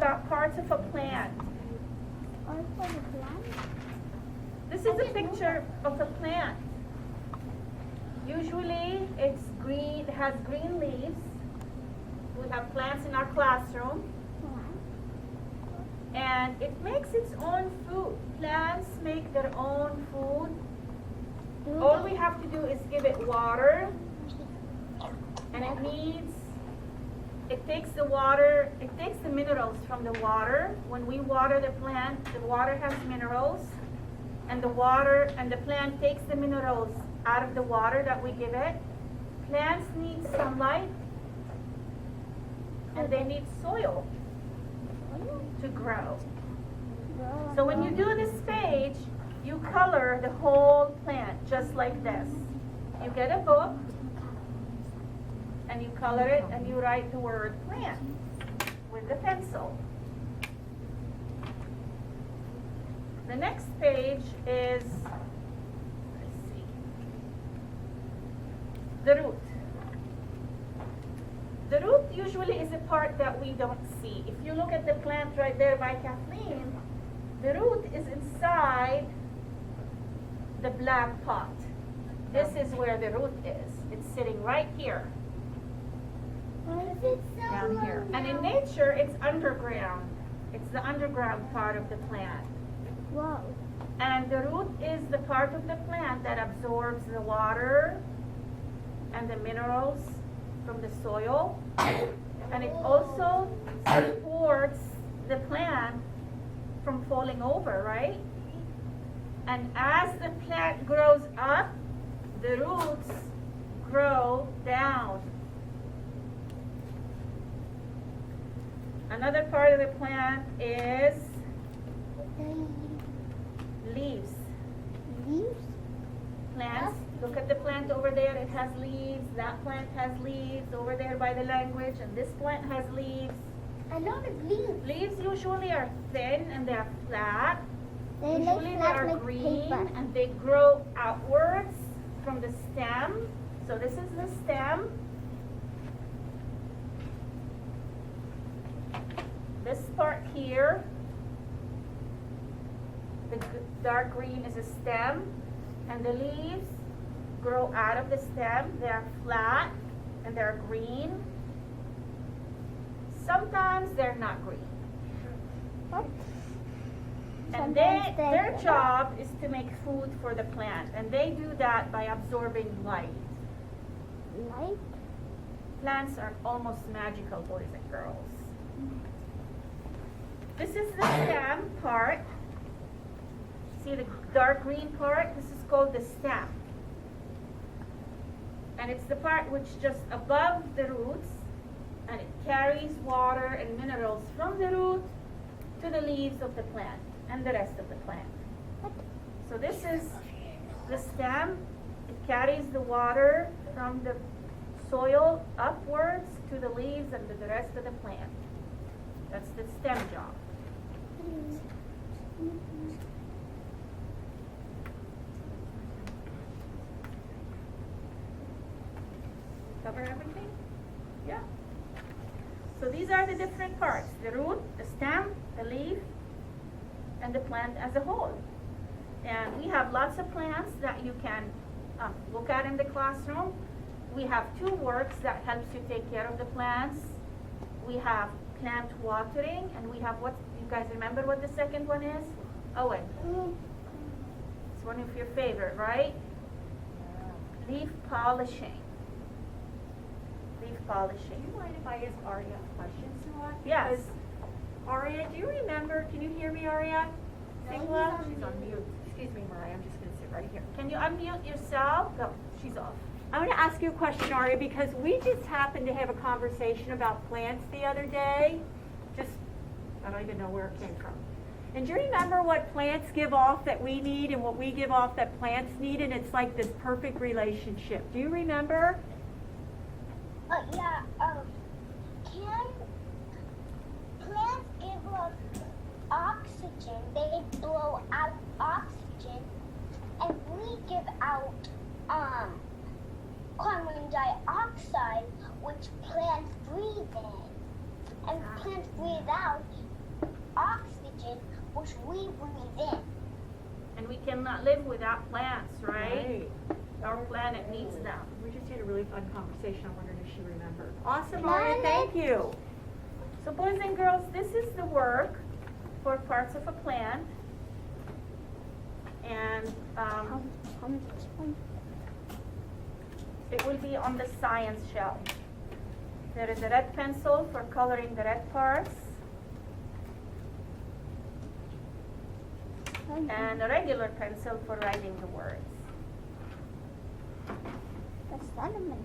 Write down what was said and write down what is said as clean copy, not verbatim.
about parts of a plant. This is a picture of a plant. Usually it's green, it has green leaves. We have plants in our classroom. And it makes its own food. Plants make their own food. All we have to do is give it water. And it takes the water, it takes the minerals from the water. When we water the plant, the water has minerals. And the plant takes the minerals out of the water that we give it. Plants need sunlight. And they need soil to grow. So when you do this page, you color the whole plant just like this. You get a book and you color it and you write the word plant with the pencil. The next page is, let's see, the root. The root usually is a part that we don't see. If you look at the plant right there by Kathleen, the root is inside the black pot. This is where the root is. It's sitting right here. Down here. And in nature, it's underground. It's the underground part of the plant. Wow. And the root is the part of the plant that absorbs the water and the minerals from the soil, and it also supports the plant from falling over, right? And as the plant grows up, the roots grow down. Another part of the plant is leaves. Leaves? Plants. Look at the plant over there, it has leaves. That plant has leaves over there by the language, and this plant has leaves. A lot of leaves. Leaves usually are thin and they're flat. They Usually they are like green paper. and they grow outwards from the stem. So this is the stem. This part here, the dark green is a stem, and the leaves grow out of the stem. They are flat and they're green. Sometimes they're not green. What? And Sometimes their job is to make food for the plant, and they do that by absorbing light. Light? Plants are almost magical, boys and girls. This is the stem part. See the dark green part? This is called the stem. And it's the part which just above the roots, and it carries water and minerals from the root to the leaves of the plant and the rest of the plant. So this is the stem. It carries the water from the soil upwards to the leaves and to the rest of the plant. That's the stem job. Cover everything? Yeah. So these are the different parts: the root, the stem, the leaf, and the plant as a whole. And we have lots of plants that you can look at in the classroom. We have 2 works that helps you take care of the plants. We have plant watering, and we have, what, you guys remember what the second one is? Owen. It's one of your favorite, right? Leaf polishing. Leaf polishing. Do you mind if I ask Aria a question, Singla? Yes. Because, Aria, do you remember, can you hear me, Aria? Singla? She's on mute. Excuse me, Mariah, I'm just going to sit right here. Can you unmute yourself? No, she's off. I want to ask you a question, Aria, because we just happened to have a conversation about plants the other day. I don't even know where it came from. And do you remember what plants give off that we need and what we give off that plants need? And it's like this perfect relationship. Do you remember? Yeah, can plants give off oxygen? They blow out oxygen, and we give out carbon dioxide, which plants breathe in. And plants breathe out breathe in. And we cannot live without plants, right? Our planet needs them. We just had a really fun conversation. I wondered if she remembered. Awesome, No, Maria. no. Thank you. So boys and girls, this is the work for parts of a plant. And it will be on the science shelf. There is a red pencil for coloring the red parts. And a regular pencil for writing the words. That's not a